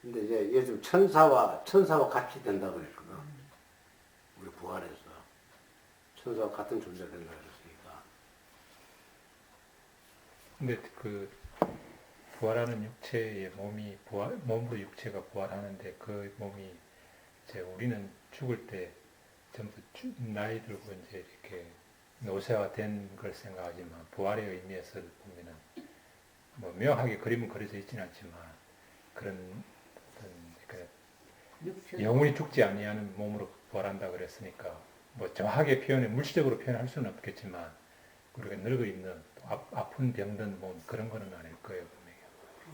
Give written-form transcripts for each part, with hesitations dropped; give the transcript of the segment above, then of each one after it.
근데 이제 요즘 천사와 같이 된다고 그랬거든. 우리 부활해서 천사와 같은 존재가 된다고 그랬으니까. 근데 그 부활하는 육체의 몸으로 육체가 부활하는데 그 몸이 이제 우리는 죽을 때 전부 나이 들고 이제 이렇게 노쇠화된 걸 생각하지만 부활의 의미에서 보면은 뭐 명확하게 그림은 그려져 있지는 않지만 그런 어떤 영혼이 죽지 아니하는 몸으로 부활한다 그랬으니까 뭐 정확하게 물질적으로 표현할 수는 없겠지만 우리가 늙어 있는 아픈 병든 몸 그런 거는 아닐 거예요 분명히.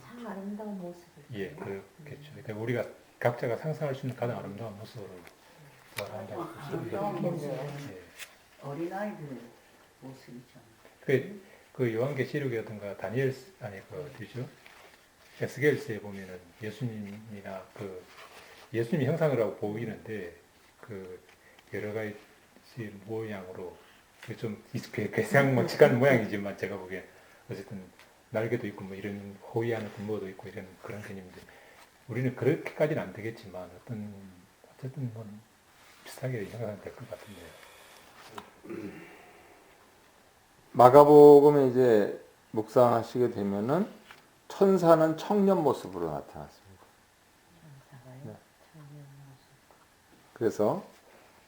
참 아름다운 모습을. 예, 그렇겠죠. 그러니까 우리가 각자가 상상할 수 있는 가장 아름다운 모습으로 부활한다고 아름다운 모습. 예. 어린아이들의 모습이죠. 그 요한계시록이라든가 그 어디죠? 에스겔서에 보면은 예수님이나 그 예수님 형상이라고 보이는데 그 여러 가지 모양으로 좀 괴상목직한 모양이지만 제가 보기엔 어쨌든 날개도 있고 뭐 이런 호위하는 군모도 있고 이런 그런 개념인데 우리는 그렇게까지는 안 되겠지만 어쨌든 뭐 비슷하게 형상될 것 같은데요. 마가복음에 이제 묵상하시게 되면은 천사는 청년 모습으로 나타났습니다. 네. 그래서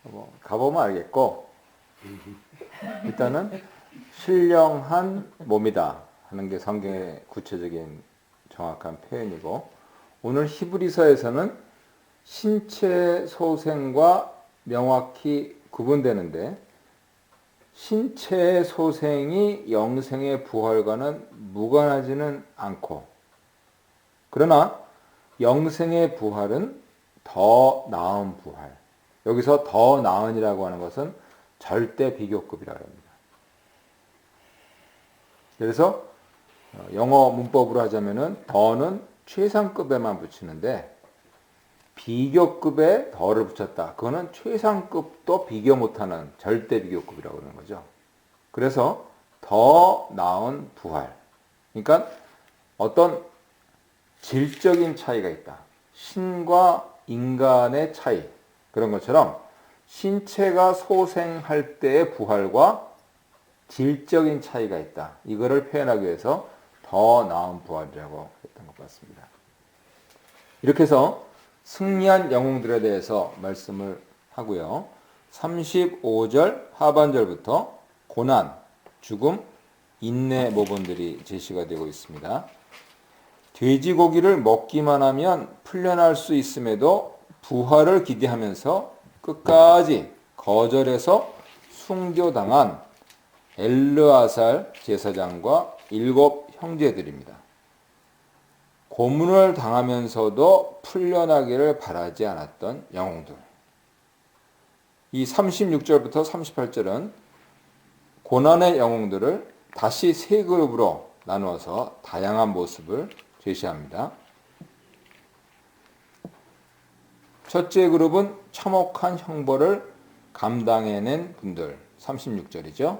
뭐 가보면 알겠고 일단은 신령한 몸이다 하는 게 성경의 구체적인 정확한 표현이고 오늘 히브리서에서는 신체 소생과 명확히 구분되는데 신체의 소생이 영생의 부활과는 무관하지는 않고 그러나 영생의 부활은 더 나은 부활. 여기서 더 나은이라고 하는 것은 절대 비교급이라고 합니다. 그래서 영어 문법으로 하자면은 더는 최상급에만 붙이는데 비교급에 더를 붙였다. 그거는 최상급도 비교 못하는 절대 비교급이라고 하는 거죠. 그래서 더 나은 부활. 그러니까 어떤 질적인 차이가 있다. 신과 인간의 차이. 그런 것처럼 신체가 소생할 때의 부활과 질적인 차이가 있다. 이거를 표현하기 위해서 더 나은 부활이라고 했던 것 같습니다. 이렇게 해서 승리한 영웅들에 대해서 말씀을 하고요. 35절 하반절부터 고난, 죽음, 인내 모본들이 제시가 되고 있습니다. 돼지고기를 먹기만 하면 풀려날 수 있음에도 부활을 기대하면서 끝까지 거절해서 순교당한 엘르아살 제사장과 7 형제들입니다. 고문을 당하면서도 풀려나기를 바라지 않았던 영웅들. 이 36절부터 38절은 고난의 영웅들을 다시 세 그룹으로 나누어서 다양한 모습을 제시합니다. 첫째 그룹은 참혹한 형벌을 감당해낸 분들, 36절이죠.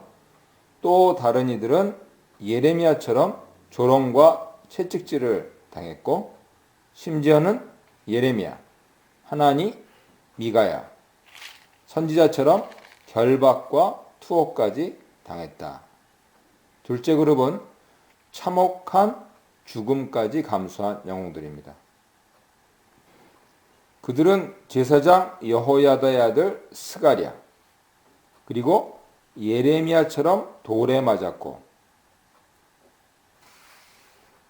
또 다른 이들은 예레미야처럼 조롱과 채찍질을 당했고 심지어는 예레미야, 하나니, 미가야, 선지자처럼 결박과 투옥까지 당했다. 둘째 그룹은 참혹한 죽음까지 감수한 영웅들입니다. 그들은 제사장 여호야다의 아들 스가랴 그리고 예레미야처럼 돌에 맞았고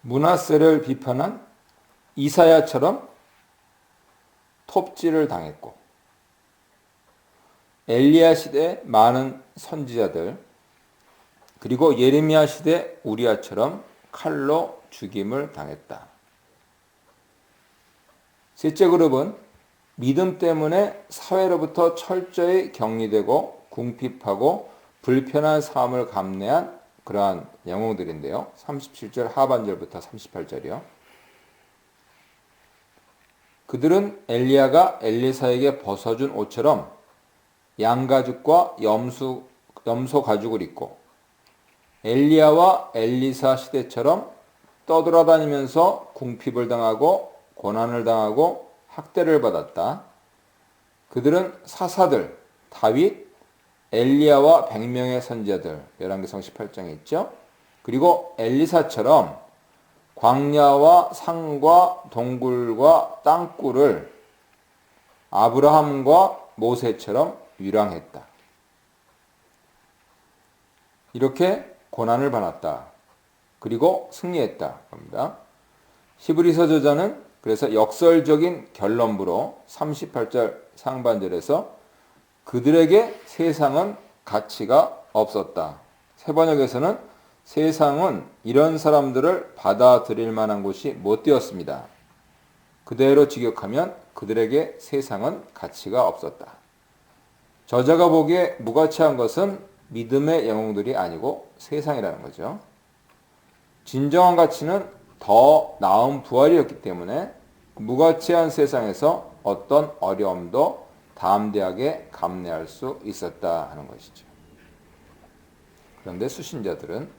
므낫세를 비판한 이사야처럼 톱질을 당했고 엘리야 시대 많은 선지자들 그리고 예레미야 시대 우리아처럼 칼로 죽임을 당했다. 셋째 그룹은 믿음 때문에 사회로부터 철저히 격리되고 궁핍하고 불편한 삶을 감내한 그러한 영웅들인데요. 37절 하반절부터 38절이요. 그들은 엘리야가 엘리사에게 벗어준 옷처럼 양가죽과 염소 가죽을 입고 엘리야와 엘리사 시대처럼 떠돌아다니면서 궁핍을 당하고 고난을 당하고 학대를 받았다. 그들은 사사들, 다윗, 엘리야와 100명의 선지자들, 열왕기상 18장에 있죠. 그리고 엘리사처럼 광야와 산과 동굴과 땅굴을 아브라함과 모세처럼 유랑했다. 이렇게 고난을 받았다. 그리고 승리했다. 겁니다. 히브리서 저자는 그래서 역설적인 결론부로 38절 상반절에서 그들에게 세상은 가치가 없었다. 세 번역에서는 세상은 이런 사람들을 받아들일 만한 곳이 못 되었습니다. 그대로 직역하면 그들에게 세상은 가치가 없었다. 저자가 보기에 무가치한 것은 믿음의 영웅들이 아니고 세상이라는 거죠. 진정한 가치는 더 나은 부활이었기 때문에 무가치한 세상에서 어떤 어려움도 담대하게 감내할 수 있었다 하는 것이죠. 그런데 수신자들은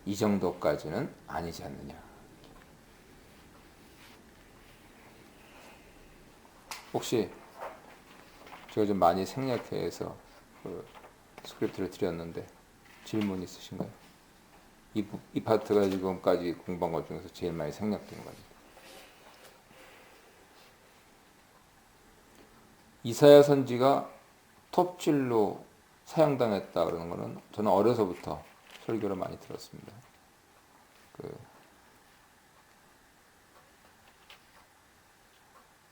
이 정도까지는 아니지 않느냐. 혹시 제가 좀 많이 생략해서 스크립트를 드렸는데 질문 있으신가요? 이 파트가 지금까지 공부한 것 중에서 제일 많이 생략된 거죠. 이사야 선지가 톱질로 사형당했다 그러는 거는 저는 어려서부터 설교를 많이 들었습니다.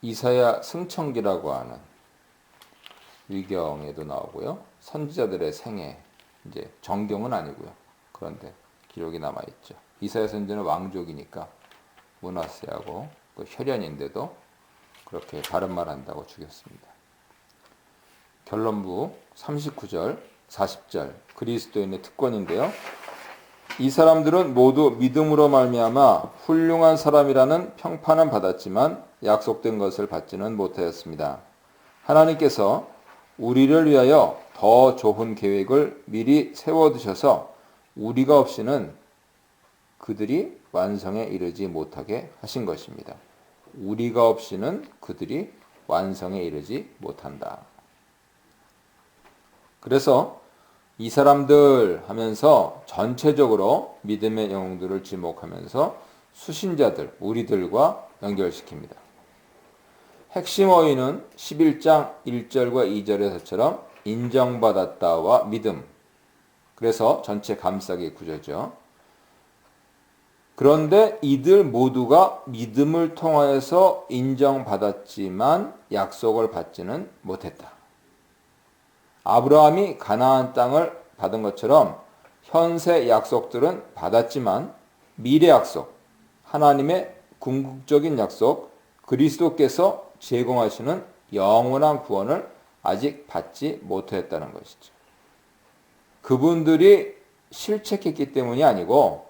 이사야 승천기라고 하는 위경에도 나오고요. 선지자들의 생애, 이제 정경은 아니고요. 그런데 기록이 남아있죠. 이사야 선지는 왕족이니까 므낫세하고 또 혈연인데도 그렇게 바른 말 한다고 죽였습니다. 결론부 39절, 40절 그리스도인의 특권인데요. 이 사람들은 모두 믿음으로 말미암아 훌륭한 사람이라는 평판은 받았지만 약속된 것을 받지는 못하였습니다. 하나님께서 우리를 위하여 더 좋은 계획을 미리 세워두셔서 우리가 없이는 그들이 완성에 이르지 못하게 하신 것입니다. 우리가 없이는 그들이 완성에 이르지 못한다. 그래서 이 사람들 하면서 전체적으로 믿음의 영웅들을 지목하면서 수신자들, 우리들과 연결시킵니다. 핵심 어휘는 11장 1절과 2절에서처럼 인정받았다와 믿음. 그래서 전체 감싸기 구조죠. 그런데 이들 모두가 믿음을 통하여서 인정받았지만 약속을 받지는 못했다. 아브라함이 가나안 땅을 받은 것처럼 현세 약속들은 받았지만 미래 약속, 하나님의 궁극적인 약속, 그리스도께서 제공하시는 영원한 구원을 아직 받지 못했다는 것이죠. 그분들이 실책했기 때문이 아니고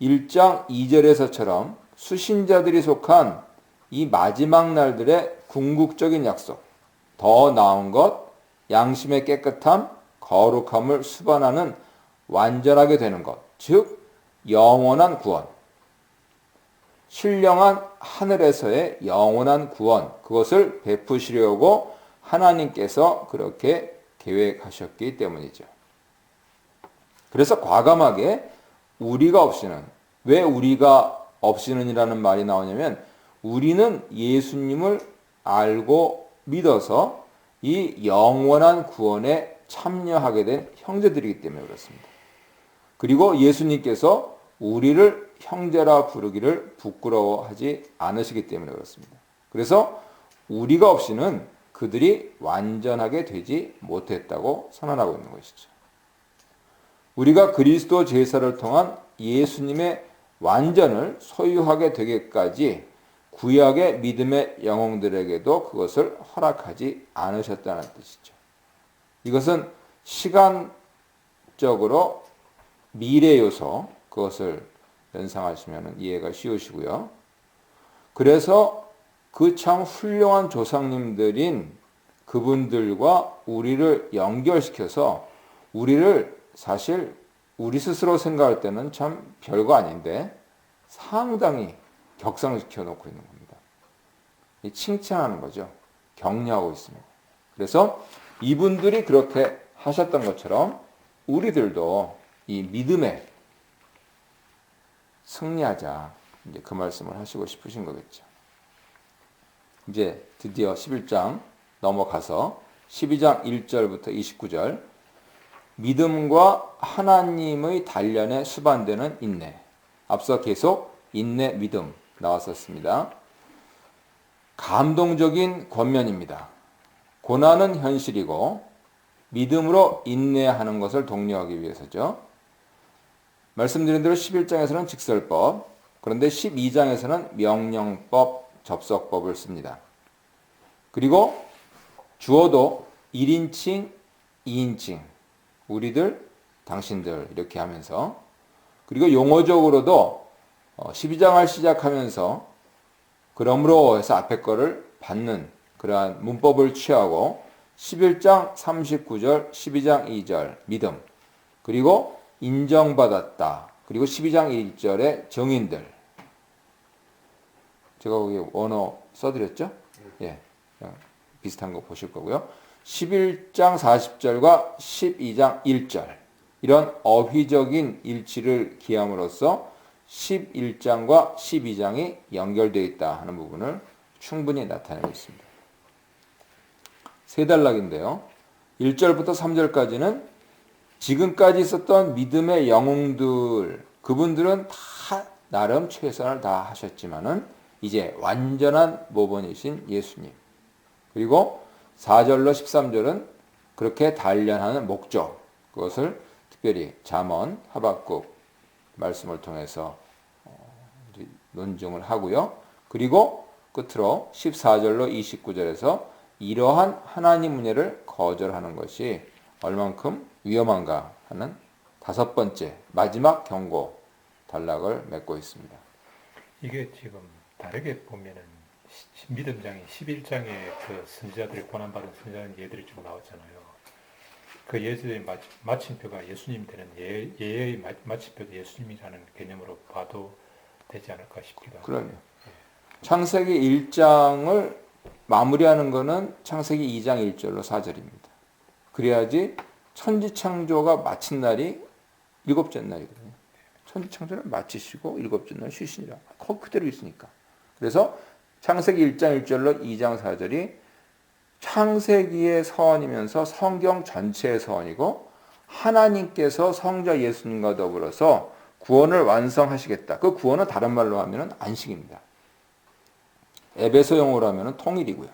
1장 2절에서처럼 수신자들이 속한 이 마지막 날들의 궁극적인 약속, 더 나은 것, 양심의 깨끗함, 거룩함을 수반하는 완전하게 되는 것, 즉 영원한 구원, 신령한 하늘에서의 영원한 구원, 그것을 베푸시려고 하나님께서 그렇게 계획하셨기 때문이죠. 그래서 과감하게 우리가 없이는, 왜 우리가 없이는 이라는 말이 나오냐면 우리는 예수님을 알고 믿어서 이 영원한 구원에 참여하게 된 형제들이기 때문에 그렇습니다. 그리고 예수님께서 우리를 형제라 부르기를 부끄러워하지 않으시기 때문에 그렇습니다. 그래서 우리가 없이는 그들이 완전하게 되지 못했다고 선언하고 있는 것이죠. 우리가 그리스도 제사를 통한 예수님의 완전을 소유하게 되기까지 구약의 믿음의 영웅들에게도 그것을 허락하지 않으셨다는 뜻이죠. 이것은 시간적으로 미래 요소, 그것을 연상하시면 이해가 쉬우시고요. 그래서 그 참 훌륭한 조상님들인 그분들과 우리를 연결시켜서 우리를 사실 우리 스스로 생각할 때는 참 별거 아닌데 상당히 격상시켜 놓고 있는 겁니다. 칭찬하는 거죠. 격려하고 있습니다. 그래서 이분들이 그렇게 하셨던 것처럼 우리들도 이 믿음에 승리하자. 이제 그 말씀을 하시고 싶으신 거겠죠. 이제 드디어 11장 넘어가서 12장 1절부터 29절 믿음과 하나님의 단련에 수반되는 인내. 앞서 계속 인내, 믿음 나왔었습니다. 감동적인 권면입니다. 고난은 현실이고 믿음으로 인내하는 것을 독려하기 위해서죠. 말씀드린 대로 11장에서는 직설법, 그런데 12장에서는 명령법, 접속법을 씁니다. 그리고 주어도 1인칭, 2인칭, 우리들, 당신들 이렇게 하면서, 그리고 용어적으로도 12장을 시작하면서 그러므로 해서 앞에 거를 받는 그러한 문법을 취하고 11장 39절, 12장 2절 믿음, 그리고 인정받았다, 그리고 12장 1절의 정인들. 제가 거기 원어 써드렸죠? 예, 비슷한 거 보실 거고요. 11장 40절과 12장 1절 이런 어휘적인 일치를 기함으로써 11장과 12장이 연결되어 있다 하는 부분을 충분히 나타내고 있습니다. 세 단락인데요. 1절부터 3절까지는 지금까지 있었던 믿음의 영웅들, 그분들은 다 나름 최선을 다하셨지만은 이제 완전한 모범이신 예수님. 그리고 4절로 13절은 그렇게 단련하는 목적, 그것을 특별히 잠언, 하박국 말씀을 통해서 논증을 하고요. 그리고 끝으로 14절로 29절에서 이러한 하나님 은혜를 거절하는 것이 얼만큼 위험한가 하는 다섯 번째 마지막 경고 단락을 맺고 있습니다. 이게 지금 다르게 보면은 믿음장이 11장에 그 선지자들이 고난받은 선지자는 예들이 좀 나왔잖아요. 그 예들의 마침표가 예수님 되는 예의 마침표도 예수님이라는 개념으로 봐도 되지 않을까 싶기도 합니다. 그럼요. 창세기 1장을 마무리하는 것은 창세기 2장 1절로 4절입니다. 그래야지 천지창조가 마친 날이 일곱째 날이거든요. 천지창조를 마치시고 일곱째 날 쉬시니라. 거기 그대로 있으니까. 그래서 창세기 1장 1절로 2장 4절이 창세기의 서원이면서 성경 전체의 서원이고 하나님께서 성자 예수님과 더불어서 구원을 완성하시겠다. 그 구원은 다른 말로 하면 안식입니다. 에베소 영어로 하면 통일이고요.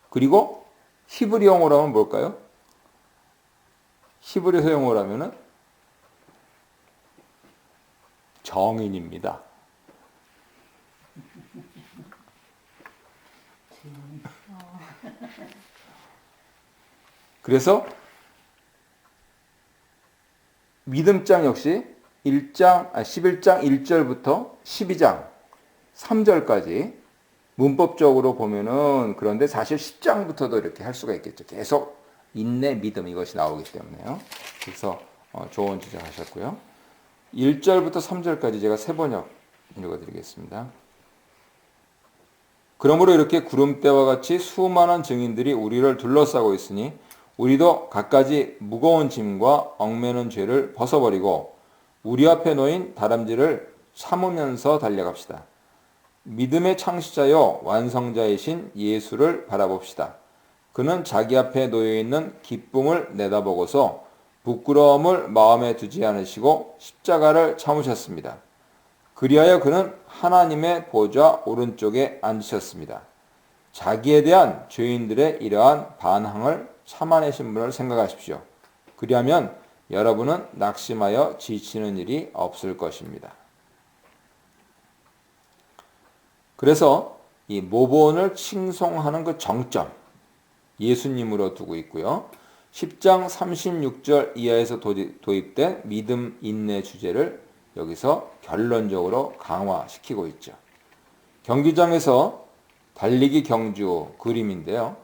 그리고 히브리 영어로 하면 뭘까요? 히브리 영어로 하면 정인입니다. 그래서 믿음장 역시 11장 1절부터 12장 3절까지 문법적으로 보면은 그런데 사실 10장부터도 이렇게 할 수가 있겠죠. 계속 인내, 믿음 이것이 나오기 때문에요. 그래서 좋은 지적하셨고요. 1절부터 3절까지 제가 세 번역 읽어드리겠습니다. 그러므로 이렇게 구름대와 같이 수많은 증인들이 우리를 둘러싸고 있으니 우리도 갖가지 무거운 짐과 얽매는 죄를 벗어버리고 우리 앞에 놓인 다람쥐를 참으면서 달려갑시다. 믿음의 창시자요 완성자이신 예수를 바라봅시다. 그는 자기 앞에 놓여있는 기쁨을 내다보고서 부끄러움을 마음에 두지 않으시고 십자가를 참으셨습니다. 그리하여 그는 하나님의 보좌 오른쪽에 앉으셨습니다. 자기에 대한 죄인들의 이러한 반항을 참아내신 분을 생각하십시오. 그리하면 여러분은 낙심하여 지치는 일이 없을 것입니다. 그래서 이 모본을 칭송하는 그 정점, 예수님으로 두고 있고요. 10장 36절 이하에서 도입된 믿음, 인내 주제를 여기서 결론적으로 강화시키고 있죠. 경기장에서 달리기 경주 그림인데요.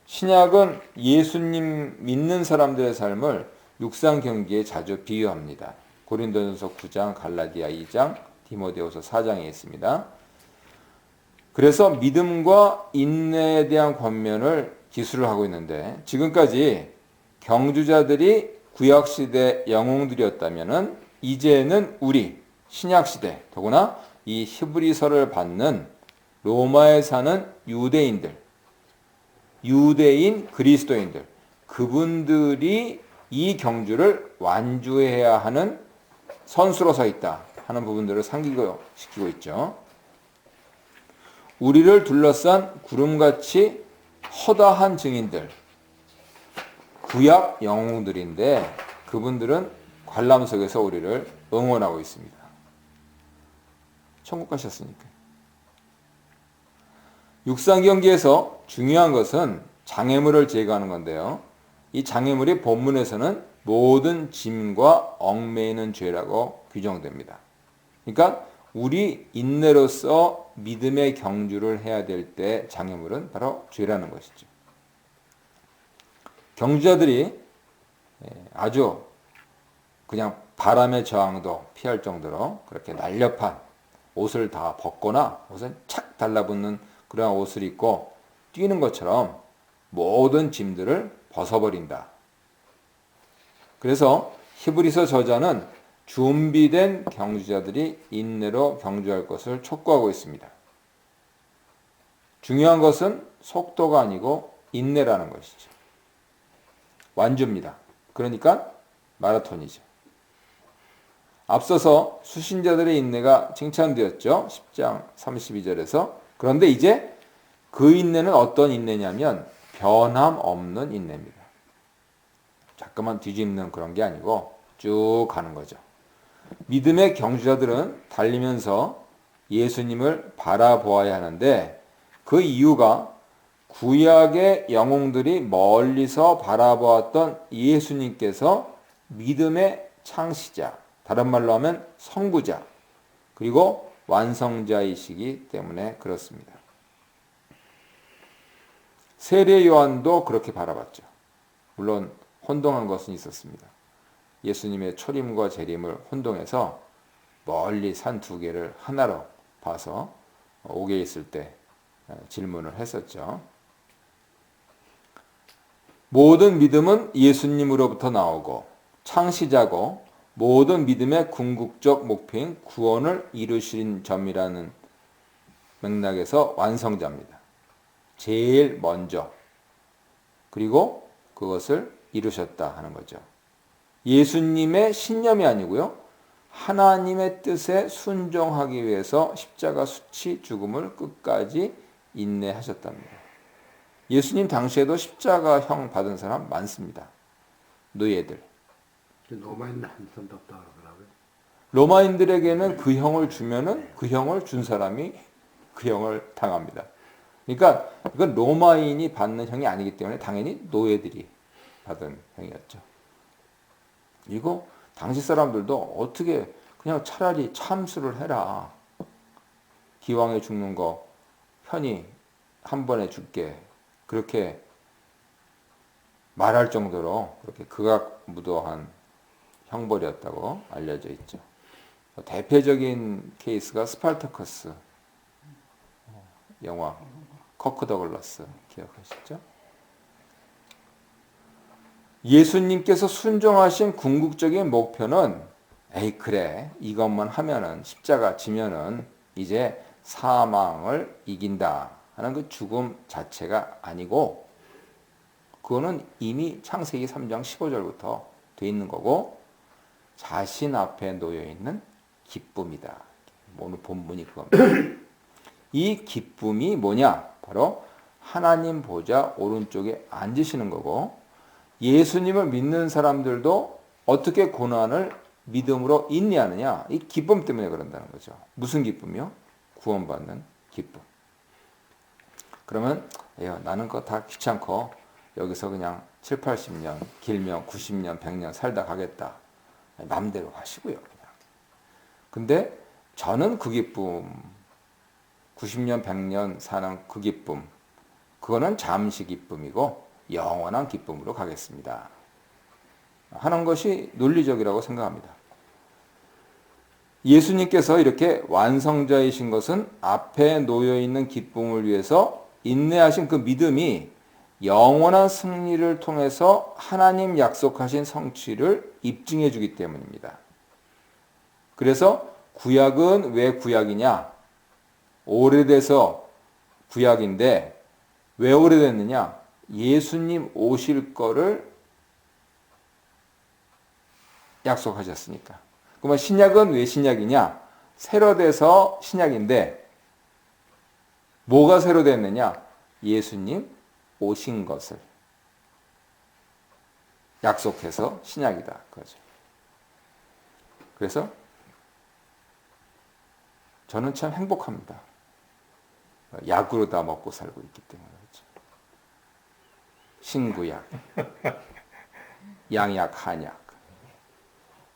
신약은 예수님 믿는 사람들의 삶을 육상 경기에 자주 비유합니다. 고린도전서 9장, 갈라디아 2장, 디모데후서 4장에 있습니다. 그래서 믿음과 인내에 대한 권면을 기술을 하고 있는데 지금까지 경주자들이 구약시대 영웅들이었다면은 이제는 우리 신약시대 더구나 이 히브리서를 받는 로마에 사는 유대인들, 유대인 그리스도인들 그분들이 이 경주를 완주해야 하는 선수로 서 있다 하는 부분들을 상기시키고 있죠. 우리를 둘러싼 구름같이 허다한 증인들, 구약 영웅들인데 그분들은 관람석에서 우리를 응원하고 있습니다. 천국 가셨으니까. 육상 경기에서 중요한 것은 장애물을 제거하는 건데요. 이 장애물이 본문에서는 모든 짐과 얽매이는 죄라고 규정됩니다. 그러니까 우리 인내로서 믿음의 경주를 해야 될 때 장애물은 바로 죄라는 것이죠. 경주자들이 아주 그냥 바람의 저항도 피할 정도로 그렇게 날렵한 옷을 다 벗거나 옷은 착 달라붙는 그런 옷을 입고 뛰는 것처럼 모든 짐들을 벗어버린다. 그래서 히브리서 저자는 준비된 경주자들이 인내로 경주할 것을 촉구하고 있습니다. 중요한 것은 속도가 아니고 인내라는 것이죠. 완주입니다. 그러니까 마라톤이죠. 앞서서 수신자들의 인내가 칭찬되었죠. 10장 32절에서. 그런데 이제 그 인내는 어떤 인내냐면 변함없는 인내입니다. 잠깐만 뒤집는 그런 게 아니고 쭉 가는 거죠. 믿음의 경주자들은 달리면서 예수님을 바라보아야 하는데 그 이유가 구약의 영웅들이 멀리서 바라보았던 예수님께서 믿음의 창시자, 다른 말로 하면 성부자, 그리고 완성자이시기 때문에 그렇습니다. 세례 요한도 그렇게 바라봤죠. 물론 혼동한 것은 있었습니다. 예수님의 초림과 재림을 혼동해서 멀리 산 두 개를 하나로 봐서 옥에 있을 때 질문을 했었죠. 모든 믿음은 예수님으로부터 나오고 창시자고 모든 믿음의 궁극적 목표인 구원을 이루신 점이라는 맥락에서 완성자입니다. 제일 먼저 그리고 그것을 이루셨다 하는 거죠. 예수님의 신념이 아니고요. 하나님의 뜻에 순종하기 위해서 십자가 수치 죽음을 끝까지 인내하셨답니다. 예수님 당시에도 십자가형 받은 사람 많습니다. 노예들. 로마인 한손 덥다 그러더라고요. 로마인들에게는 그 형을 주면은 그 형을 준 사람이 그 형을 당합니다. 그러니까 이건 로마인이 받는 형이 아니기 때문에 당연히 노예들이 받은 형이었죠. 이거 당시 사람들도 어떻게 그냥 차라리 참수를 해라. 기왕에 죽는 거 편히 한 번에 죽게 그렇게 말할 정도로 그렇게 극악무도한 형벌이었다고 알려져 있죠. 대표적인 케이스가 스파르타쿠스 영화 커크 더글라스 기억하시죠? 예수님께서 순종하신 궁극적인 목표는 에이 그래 이것만 하면은 십자가 지면은 이제 사망을 이긴다 하는 그 죽음 자체가 아니고 그거는 이미 창세기 3장 15절부터 돼 있는 거고 자신 앞에 놓여 있는 기쁨이다. 오늘 본문이 그겁니다. 이 기쁨이 뭐냐? 바로 하나님 보좌 오른쪽에 앉으시는 거고 예수님을 믿는 사람들도 어떻게 고난을 믿음으로 인내하느냐? 이 기쁨 때문에 그런다는 거죠. 무슨 기쁨이요? 구원받는 기쁨. 그러면 나는 그거 다 귀찮고 여기서 그냥 7, 80년, 길면 90년, 100년 살다 가겠다. 마음대로 하시고요. 그냥. 근데 저는 그 기쁨, 90년, 100년 사는 그 기쁨, 그거는 잠시 기쁨이고 영원한 기쁨으로 가겠습니다. 하는 것이 논리적이라고 생각합니다. 예수님께서 이렇게 완성자이신 것은 앞에 놓여 있는 기쁨을 위해서 인내하신 그 믿음이 영원한 승리를 통해서 하나님 약속하신 성취를 입증해 주기 때문입니다. 그래서 구약은 왜 구약이냐? 오래돼서 구약인데 왜 오래됐느냐? 예수님 오실 거를 약속하셨으니까. 그러면 신약은 왜 신약이냐? 새로 돼서 신약인데 뭐가 새로 됐느냐? 예수님 오신 것을 약속해서 신약이다. 그거죠. 그래서 저는 참 행복합니다. 약으로 다 먹고 살고 있기 때문에. 그렇죠. 신구약, 양약, 한약.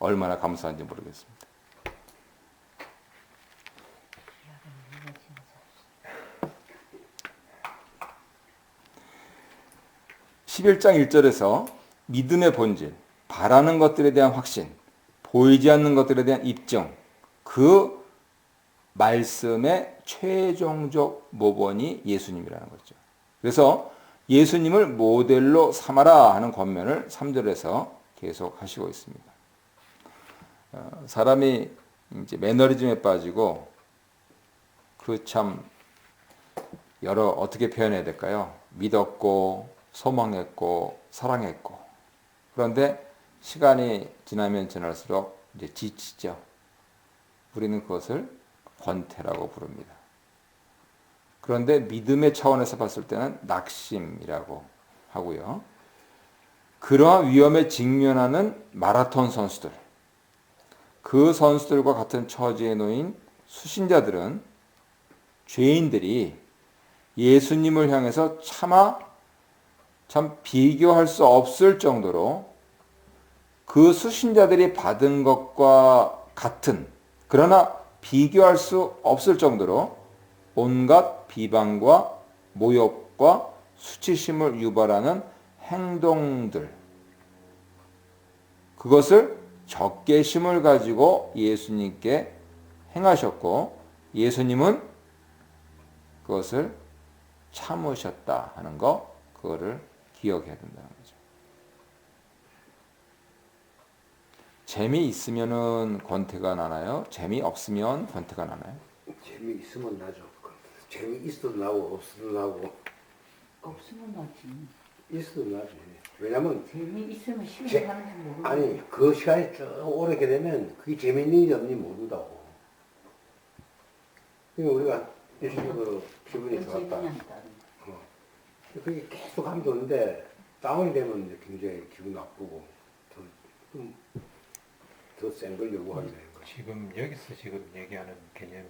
얼마나 감사한지 모르겠습니다. 11장 1절에서 믿음의 본질, 바라는 것들에 대한 확신, 보이지 않는 것들에 대한 입증, 그 말씀의 최종적 모본이 예수님이라는 거죠. 그래서 예수님을 모델로 삼아라 하는 권면을 3절에서 계속 하시고 있습니다. 사람이 이제 매너리즘에 빠지고 그 참 여러 어떻게 표현해야 될까요? 믿었고 소망했고 사랑했고 그런데 시간이 지나면 지날수록 이제 지치죠. 우리는 그것을 권태라고 부릅니다. 그런데 믿음의 차원에서 봤을 때는 낙심이라고 하고요. 그러한 위험에 직면하는 마라톤 선수들, 그 선수들과 같은 처지에 놓인 수신자들은 죄인들이 예수님을 향해서 참 비교할 수 없을 정도로 그 수신자들이 받은 것과 같은, 그러나 비교할 수 없을 정도로 온갖 비방과 모욕과 수치심을 유발하는 행동들, 그것을 적개심을 가지고 예수님께 행하셨고 예수님은 그것을 참으셨다 하는 거, 그거를 기억해야 된다는 거죠. 재미있으면은 권태가 나나요? 재미없으면 권태가 나나요? 재미있으면 나죠. 재미있어도 나고 없어도 나고. 없으면 나지. 있어도 나지. 왜냐면 재미있으면 제- 시간이 가는지 모르고. 아니 그 시간이 쭉 오래게 되면 그게 재미있는 일이 없는지 모른다고. 그러니까 우리가 일시적으로 기분이 좋았다. 그게 계속 하면 좋은데 다운이 되면 이제 굉장히 기분 나쁘고 더 센 걸 요구하게 되는 거지. 지금 여기서 지금 얘기하는 개념이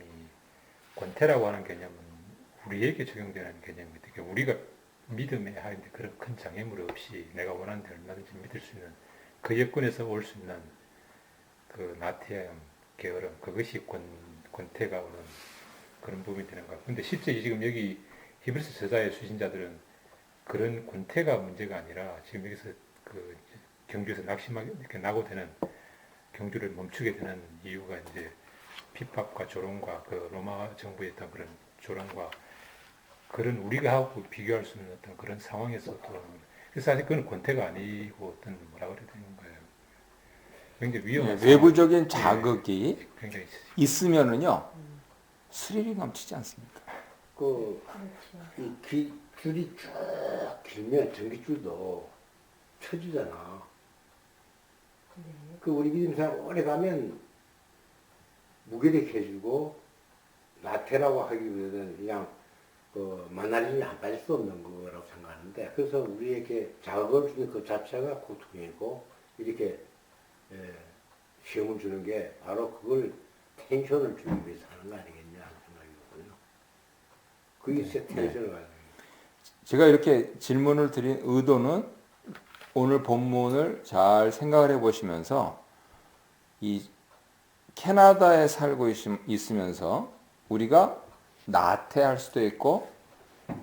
권태라고 하는 개념은 우리에게 적용되는 개념입니다. 그러니까 우리가 믿음에 하는데 그런 큰 장애물 없이 내가 원하는 데 얼마든지 믿을 수 있는 그 여건에서 올 수 있는 그 나태함, 게으름, 그것이 권태가 오는 그런 부분이 되는 것 같고, 근데 실제 지금 여기 히브리서 저자의 수신자들은 그런 권태가 문제가 아니라 지금 여기서 그 경주에서 낙심하게 이렇게 나고 되는 경주를 멈추게 되는 이유가 이제 핍박과 조롱과 그 로마 정부에 있던 그런 조롱과 그런 우리가 하고 비교할 수 있는 어떤 그런 상황에서 또 그래서 사실 그건 권태가 아니고 어떤 뭐라 그래야 되는 거예요. 굉장히 위험한 외부적인 자극이 굉장히 있으면은요 스릴이 넘치지 않습니까? 이 줄이 쭉 길면 전기줄도 쳐지잖아. 그 우리 믿음 생활 오래 가면 무게력해지고 나태라고 하기보다는 그냥 만나림이 안 빠질 수 없는 거라고 생각하는데, 그래서 우리에게 자극을 주는 그 자체가 고통이고 이렇게 시험을 주는 게 바로 그걸 텐션을 주기 위해서 하는 거 아니겠냐 하는 생각이거든요. 그게 진짜 텐션을 가지고. 제가 이렇게 질문을 드린 의도는 오늘 본문을 잘 생각을 해보시면서 이 캐나다에 살고 있으면서 우리가 나태할 수도 있고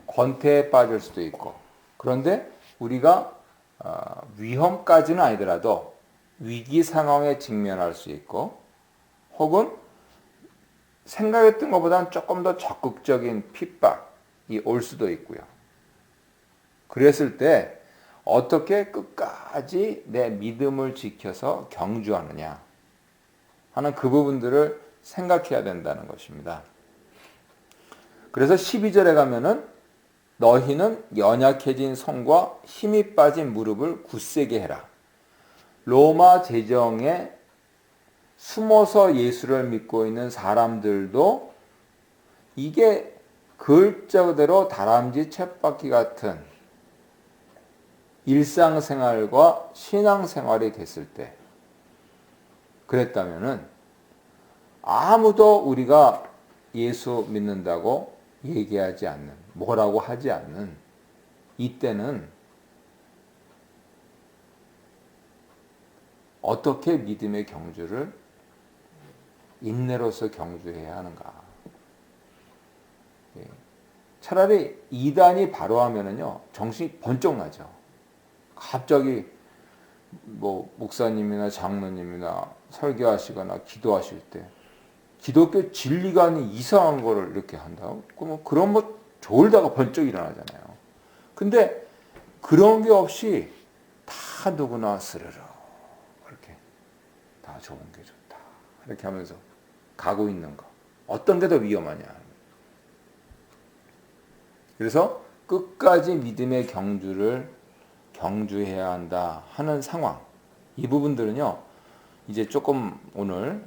권태에 빠질 수도 있고, 그런데 우리가 위험까지는 아니더라도 위기 상황에 직면할 수 있고 혹은 생각했던 것보다는 조금 더 적극적인 핍박이 올 수도 있고요. 그랬을 때 어떻게 끝까지 내 믿음을 지켜서 경주하느냐 하는 그 부분들을 생각해야 된다는 것입니다. 그래서 12절에 가면은 너희는 연약해진 손과 힘이 빠진 무릎을 굳세게 해라. 로마 제정에 숨어서 예수를 믿고 있는 사람들도 이게 글자대로 다람쥐 쳇바퀴 같은 일상생활과 신앙생활이 됐을 때 그랬다면은 아무도 우리가 예수 믿는다고 얘기하지 않는, 뭐라고 하지 않는 이때는 어떻게 믿음의 경주를 인내로서 경주해야 하는가. 차라리 이단이 바로 하면은요, 정신이 번쩍 나죠. 갑자기 뭐 목사님이나 장로님이나 설교하시거나 기도하실 때 기독교 진리관이 이상한 거를 이렇게 한다. 그런 뭐 졸다가 번쩍 일어나잖아요. 근데 그런 게 없이 다 누구나 스르르 이렇게 다 좋은 게 좋다. 이렇게 하면서 가고 있는 거. 어떤 게 더 위험하냐. 그래서 끝까지 믿음의 경주해야 한다 하는 상황. 이 부분들은요, 이제 조금 오늘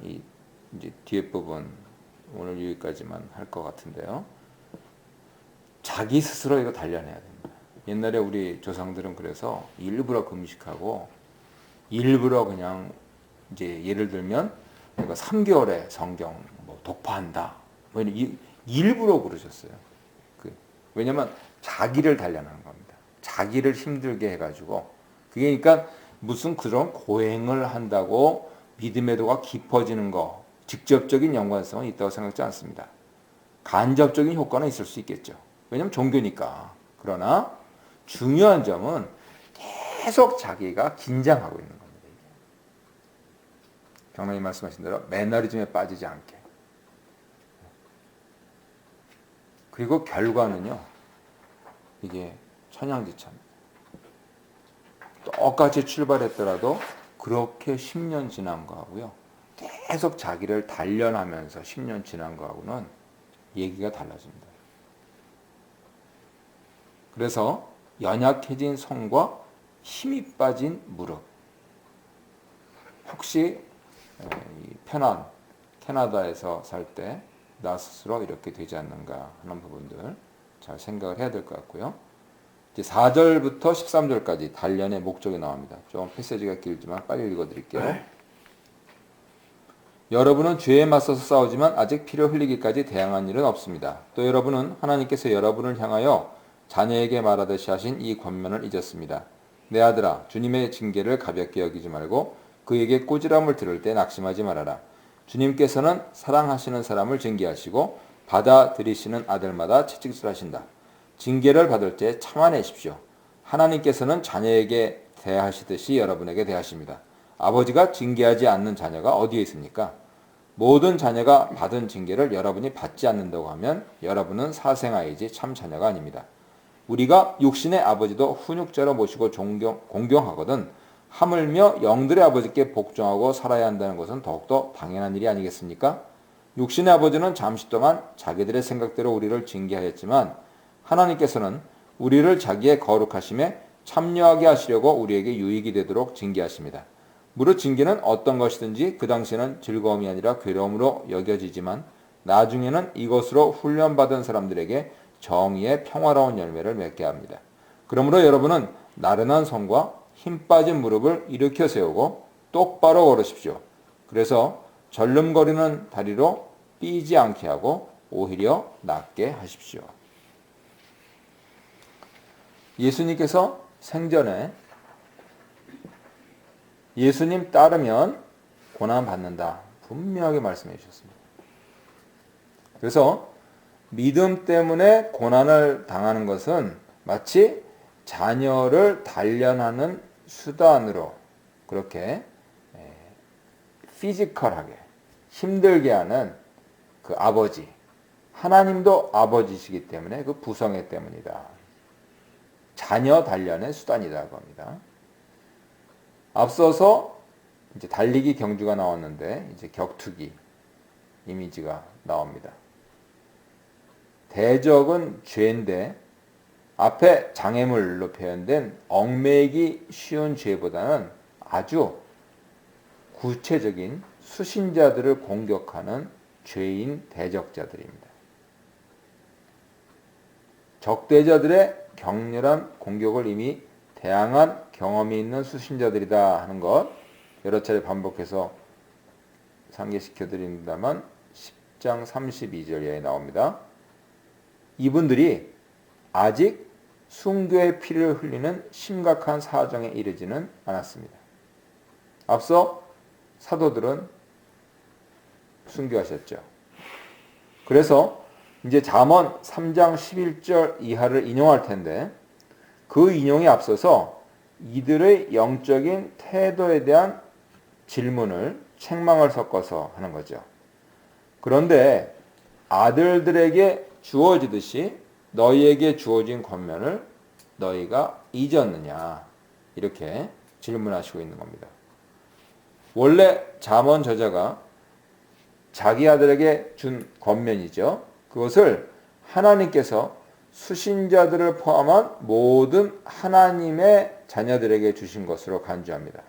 이제 뒤에 부분 오늘 여기까지만 할 것 같은데요. 자기 스스로 이거 단련해야 됩니다. 옛날에 우리 조상들은 그래서 일부러 금식하고 일부러 그냥 이제 예를 들면 내가 3개월에 성경 뭐 독파한다. 뭐 일부러 그러셨어요. 왜냐면 자기를 단련하는 겁니다. 자기를 힘들게 해가지고 그게 그러니까 무슨 그런 고행을 한다고 믿음의 도가 깊어지는 거 직접적인 연관성은 있다고 생각지 않습니다. 간접적인 효과는 있을 수 있겠죠. 왜냐면 종교니까. 그러나 중요한 점은 계속 자기가 긴장하고 있는 겁니다. 경락이 말씀하신 대로 매너리즘에 빠지지 않게. 그리고 결과는요, 이게 천양지차입니다. 똑같이 출발했더라도 그렇게 10년 지난 거하고요, 계속 자기를 단련하면서 10년 지난 거하고는 얘기가 달라집니다. 그래서 연약해진 손과 힘이 빠진 무릎. 혹시 편안 캐나다에서 살 때 나 스스로 이렇게 되지 않는가 하는 부분들 잘 생각을 해야 될 것 같고요. 이제 4절부터 13절까지 단련의 목적이 나옵니다. 좀 패시지가 길지만 빨리 읽어드릴게요. 여러분은 죄에 맞서서 싸우지만 아직 피를 흘리기까지 대항한 일은 없습니다. 또 여러분은 하나님께서 여러분을 향하여 자녀에게 말하듯이 하신 이 권면을 잊었습니다. 내 아들아, 주님의 징계를 가볍게 여기지 말고 그에게 꼬지람을 들을 때 낙심하지 말아라. 주님께서는 사랑하시는 사람을 징계하시고 받아들이시는 아들마다 채찍질하신다. 징계를 받을 때 참아내십시오. 하나님께서는 자녀에게 대하시듯이 여러분에게 대하십니다. 아버지가 징계하지 않는 자녀가 어디에 있습니까? 모든 자녀가 받은 징계를 여러분이 받지 않는다고 하면 여러분은 사생아이지 참 자녀가 아닙니다. 우리가 육신의 아버지도 훈육자로 모시고 공경하거든 하물며 영들의 아버지께 복종하고 살아야 한다는 것은 더욱더 당연한 일이 아니겠습니까? 육신의 아버지는 잠시 동안 자기들의 생각대로 우리를 징계하였지만 하나님께서는 우리를 자기의 거룩하심에 참여하게 하시려고 우리에게 유익이 되도록 징계하십니다. 무릇 징계는 어떤 것이든지 그 당시에는 즐거움이 아니라 괴로움으로 여겨지지만 나중에는 이것으로 훈련받은 사람들에게 정의의 평화로운 열매를 맺게 합니다. 그러므로 여러분은 나른한 손과 힘 빠진 무릎을 일으켜 세우고 똑바로 걸으십시오. 그래서 절름거리는 다리로 삐지 않게 하고 오히려 낫게 하십시오. 예수님께서 생전에 예수님 따르면 고난받는다. 분명하게 말씀해 주셨습니다. 그래서 믿음 때문에 고난을 당하는 것은 마치 자녀를 단련하는 수단으로 그렇게 피지컬하게 힘들게 하는 그 아버지, 하나님도 아버지시기 때문에 그 부성애 때문이다. 자녀 단련의 수단이라고 합니다. 앞서서 이제 달리기 경주가 나왔는데 이제 격투기 이미지가 나옵니다. 대적은 죄인데 앞에 장애물로 표현된 얽매이기 쉬운 죄보다는 아주 구체적인 수신자들을 공격하는 죄인 대적자들입니다. 적대자들의 격렬한 공격을 이미 대항한 경험이 있는 수신자들이다 하는 것 여러 차례 반복해서 상기시켜 드립니다만 10장 32절에 나옵니다. 이분들이 아직 순교의 피를 흘리는 심각한 사정에 이르지는 않았습니다. 앞서 사도들은 순교하셨죠. 그래서 이제 잠언 3장 11절 이하를 인용할 텐데 그 인용에 앞서서 이들의 영적인 태도에 대한 질문을 책망을 섞어서 하는 거죠. 그런데 아들들에게 주어지듯이 너희에게 주어진 권면을 너희가 잊었느냐 이렇게 질문하시고 있는 겁니다. 원래 잠언 저자가 자기 아들에게 준 권면이죠. 그것을 하나님께서 수신자들을 포함한 모든 하나님의 자녀들에게 주신 것으로 간주합니다.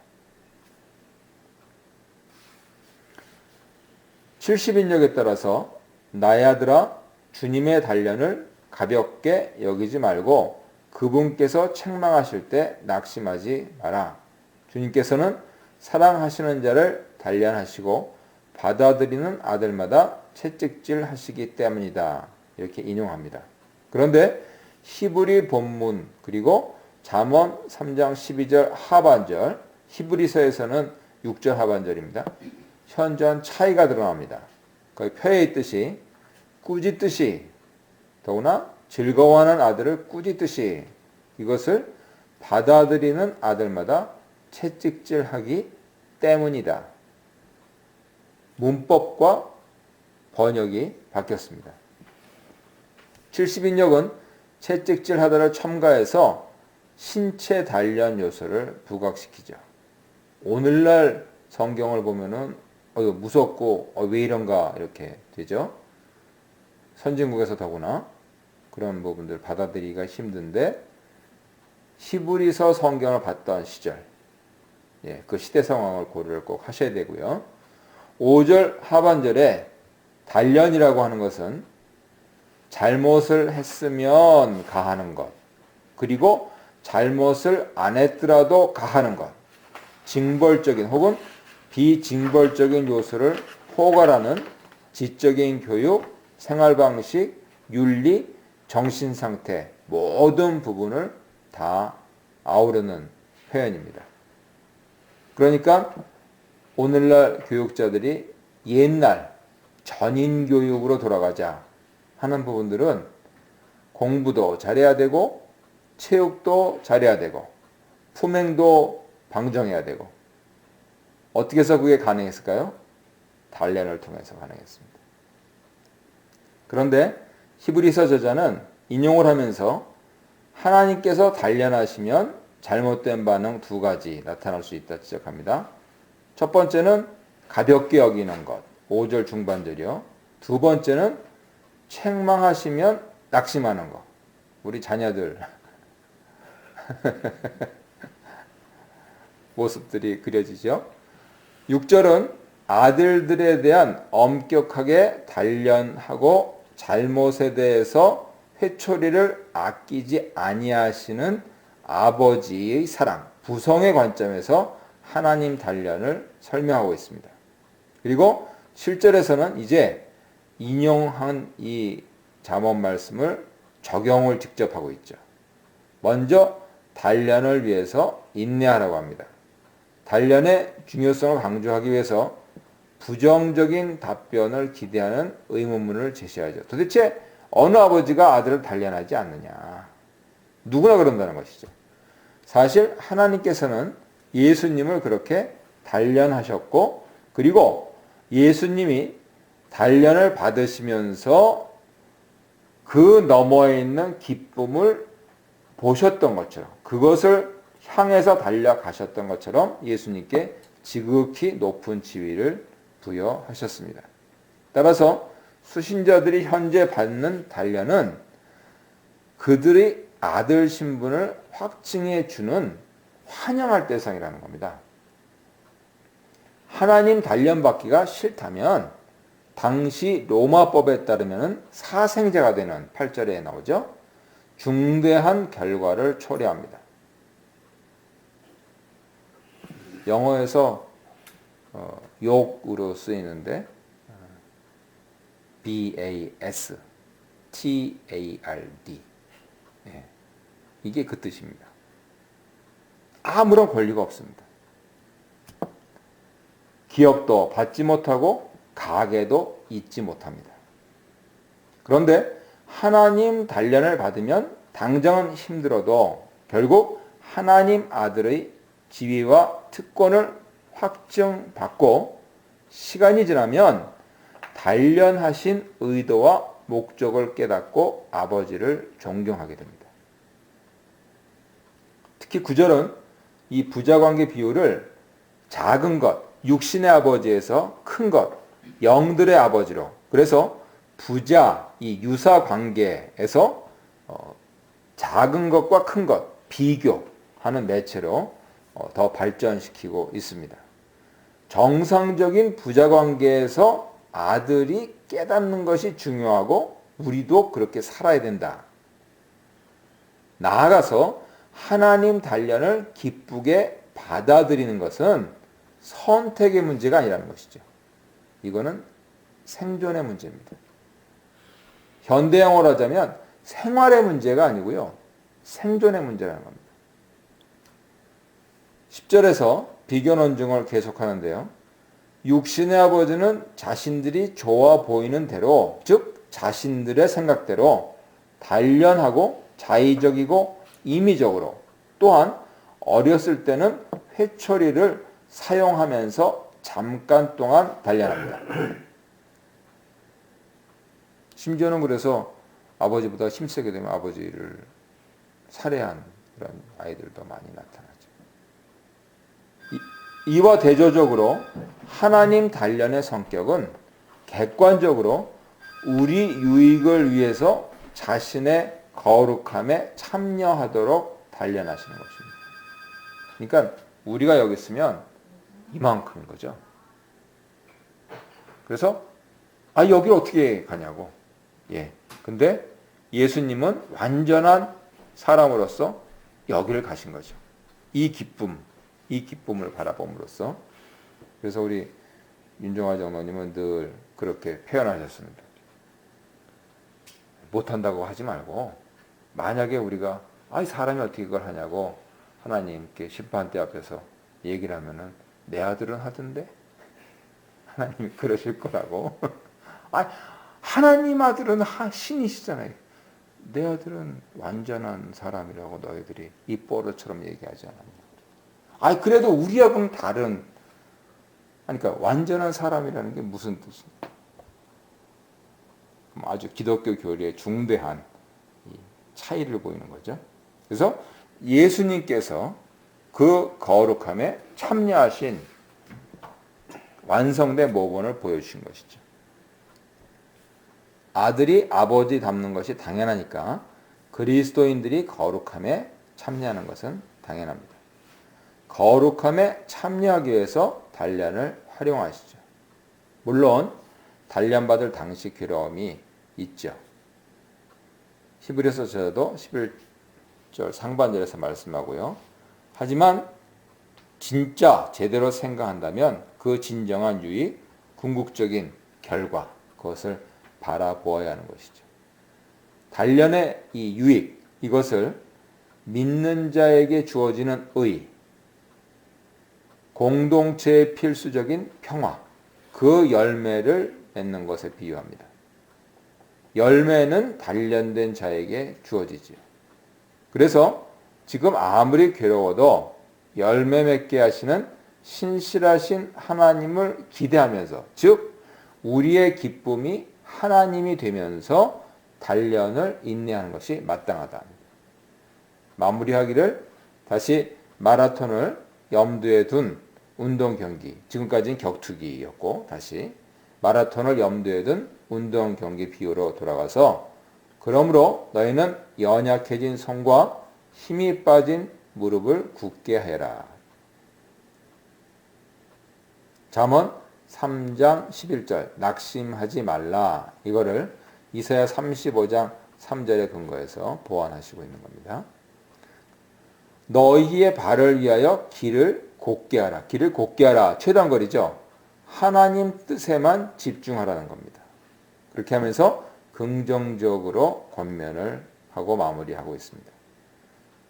70인역에 따라서 나의 아들아 주님의 단련을 가볍게 여기지 말고 그분께서 책망하실 때 낙심하지 마라. 주님께서는 사랑하시는 자를 단련하시고 받아들이는 아들마다 채찍질 하시기 때문이다. 이렇게 인용합니다. 그런데 히브리 본문 그리고 잠언 3장 12절 하반절 히브리서에서는 6절 하반절입니다. 현저한 차이가 드러납니다. 거기 표에 있듯이 꾸짖듯이 더구나 즐거워하는 아들을 꾸짖듯이 이것을 받아들이는 아들마다 채찍질하기 때문이다. 문법과 번역이 바뀌었습니다. 70인역은 채찍질하다를 첨가해서 신체 단련 요소를 부각시키죠. 오늘날 성경을 보면은 무섭고 왜 이런가 이렇게 되죠. 선진국에서 더구나 그런 부분들 받아들이기가 힘든데 히브리서 성경을 봤던 시절 그 시대 상황을 고려를 꼭 하셔야 되고요. 5절 하반절에 단련이라고 하는 것은 잘못을 했으면 가하는 것 그리고 잘못을 안 했더라도 가하는 것 징벌적인 혹은 비징벌적인 요소를 포괄하는 지적인 교육, 생활방식, 윤리, 정신상태 모든 부분을 다 아우르는 표현입니다. 그러니까 오늘날 교육자들이 옛날 전인교육으로 돌아가자 하는 부분들은 공부도 잘해야 되고 체육도 잘해야 되고 품행도 방정해야 되고 어떻게 해서 그게 가능했을까요? 단련을 통해서 가능했습니다. 그런데 히브리서 저자는 인용을 하면서 하나님께서 단련하시면 잘못된 반응 두 가지 나타날 수 있다 지적합니다. 첫 번째는 가볍게 여기는 것, 5절 중반절이요. 두 번째는 책망하시면 낙심하는 것. 우리 자녀들 모습들이 그려지죠. 6절은 아들들에 대한 엄격하게 단련하고 잘못에 대해서 회초리를 아끼지 아니하시는 아버지의 사랑, 부성의 관점에서 하나님 단련을 설명하고 있습니다. 그리고 7절에서는 이제 인용한 이 잠언 말씀을 적용을 직접 하고 있죠. 먼저 단련을 위해서 인내하라고 합니다. 단련의 중요성을 강조하기 위해서 부정적인 답변을 기대하는 의문문을 제시하죠. 도대체 어느 아버지가 아들을 단련하지 않느냐. 누구나 그런다는 것이죠. 사실 하나님께서는 예수님을 그렇게 단련하셨고 그리고 예수님이 단련을 받으시면서 그 너머에 있는 기쁨을 보셨던 것처럼, 그것을 향해서 달려가셨던 것처럼 예수님께 지극히 높은 지위를 부여하셨습니다. 따라서 수신자들이 현재 받는 단련은 그들의 아들 신분을 확증해 주는 환영할 대상이라는 겁니다. 하나님 단련 받기가 싫다면 당시 로마법에 따르면 사생제가 되는 8절에 나오죠. 중대한 결과를 초래합니다. 영어에서 욕으로 쓰이는데 BAS, TARD 이게 그 뜻입니다. 아무런 권리가 없습니다. 기업도 받지 못하고 가게도 잊지 못합니다. 그런데 하나님 단련을 받으면 당장은 힘들어도 결국 하나님 아들의 지위와 특권을 확증받고 시간이 지나면 단련하신 의도와 목적을 깨닫고 아버지를 존경하게 됩니다. 특히 9절은 이 부자관계 비유를 작은 것, 육신의 아버지에서 큰 것, 영들의 아버지로, 그래서 부자, 이 유사관계에서 작은 것과 큰 것, 비교하는 매체로 더 발전시키고 있습니다. 정상적인 부자관계에서 아들이 깨닫는 것이 중요하고 우리도 그렇게 살아야 된다. 나아가서 하나님 단련을 기쁘게 받아들이는 것은 선택의 문제가 아니라는 것이죠. 이거는 생존의 문제입니다. 현대영어로 하자면 생활의 문제가 아니고요. 생존의 문제라는 겁니다. 10절에서 비교 논증을 계속하는데요. 육신의 아버지는 자신들이 좋아 보이는 대로, 즉 자신들의 생각대로 단련하고 자의적이고 임의적으로, 또한 어렸을 때는 회초리를 사용하면서 잠깐 동안 단련합니다. 심지어는 그래서 아버지보다 힘세게 되면 아버지를 살해한 그런 아이들도 많이 나타나죠. 이와 대조적으로 하나님 단련의 성격은 객관적으로 우리 유익을 위해서 자신의 거룩함에 참여하도록 단련하시는 것입니다. 그러니까 우리가 여기 있으면 이만큼인 거죠. 그래서 여기를 어떻게 가냐고. 근데 예수님은 완전한 사람으로서 여기를 가신 거죠. 이 기쁨을 바라봄으로써. 그래서 우리 윤종화 장로님은 늘 그렇게 표현하셨습니다. 못한다고 하지 말고, 만약에 우리가 사람이 어떻게 그걸 하냐고 하나님께 심판대 앞에서 얘기를 하면은 내 아들은 하던데? 하나님이 그러실 거라고. 하나님 아들은 신이시잖아요. 내 아들은 완전한 사람이라고 너희들이 입버릇처럼 얘기하지 않았냐. 그래도 우리하고는 다른, 그러니까 완전한 사람이라는 게 무슨 뜻입니까? 아주 기독교 교리의 중대한 차이를 보이는 거죠. 그래서 예수님께서 그 거룩함에 참여하신 완성된 모본을 보여주신 것이죠. 아들이 아버지 닮는 것이 당연하니까 그리스도인들이 거룩함에 참여하는 것은 당연합니다. 거룩함에 참여하기 위해서 단련을 활용하시죠. 물론 단련받을 당시 괴로움이 있죠. 히브리서서도 11절 상반절에서 말씀하고요. 하지만 진짜 제대로 생각한다면 그 진정한 유익, 궁극적인 결과, 그것을 바라보아야 하는 것이죠. 단련의 이 유익, 이것을 믿는 자에게 주어지는 의, 공동체의 필수적인 평화, 그 열매를 맺는 것에 비유합니다. 열매는 단련된 자에게 주어지지요. 그래서 지금 아무리 괴로워도 열매 맺게 하시는 신실하신 하나님을 기대하면서, 즉 우리의 기쁨이 하나님이 되면서 단련을 인내하는 것이 마땅하다. 마무리하기를 다시 마라톤을 염두에 둔 운동 경기, 지금까지는 격투기였고 다시 마라톤을 염두에 둔 운동 경기 비유로 돌아가서 그러므로 너희는 연약해진 손과 힘이 빠진 무릎을 굳게 해라. 잠언 3장 11절 낙심하지 말라. 이거를 이사야 35장 3절에 근거해서 보완하시고 있는 겁니다. 너희의 발을 위하여 길을 곧게 하라. 길을 곧게 하라. 최단거리죠. 하나님 뜻에만 집중하라는 겁니다. 그렇게 하면서 긍정적으로 권면을 하고 마무리하고 있습니다.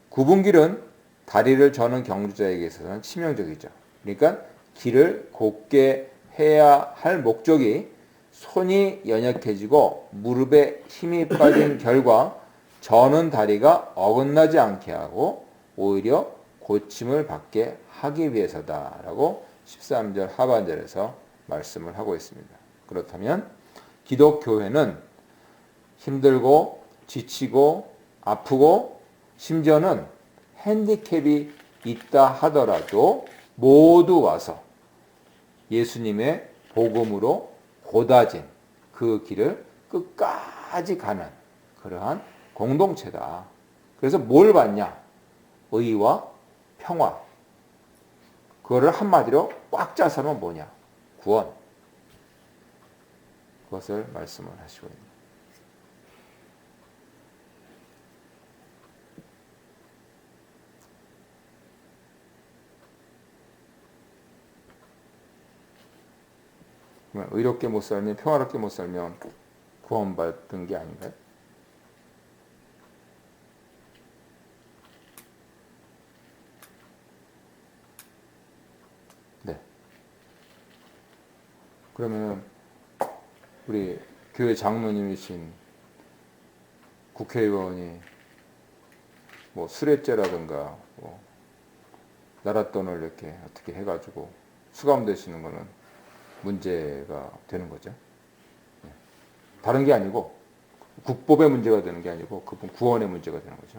굽은 길은 다리를 저는 경주자에게 있어서는 치명적이죠. 그러니까 길을 곧게 해야 할 목적이 손이 연약해지고 무릎에 힘이 빠진 결과 저는 다리가 어긋나지 않게 하고 오히려 고침을 받게 하기 위해서다라고 13절 하반절에서 말씀을 하고 있습니다. 그렇다면 기독교회는 힘들고 지치고 아프고 심지어는 핸디캡이 있다 하더라도 모두 와서 예수님의 복음으로 고다진 그 길을 끝까지 가는 그러한 공동체다. 그래서 뭘 받냐? 의와 평화. 그거를 한마디로 꽉 짜서는 뭐냐? 구원. 그것을 말씀을 하시고 있습니다. 의롭게 못 살면 평화롭게 못 살면 구원받은 게 아닌가요? 네. 그러면 우리 교회 장로님이신 국회의원이 뭐 수레죄라든가 뭐 나랏돈을 이렇게 어떻게 해가지고 수감되시는 거는 문제가 되는 거죠. 다른 게 아니고 국법의 문제가 되는 게 아니고 그분 구원의 문제가 되는 거죠.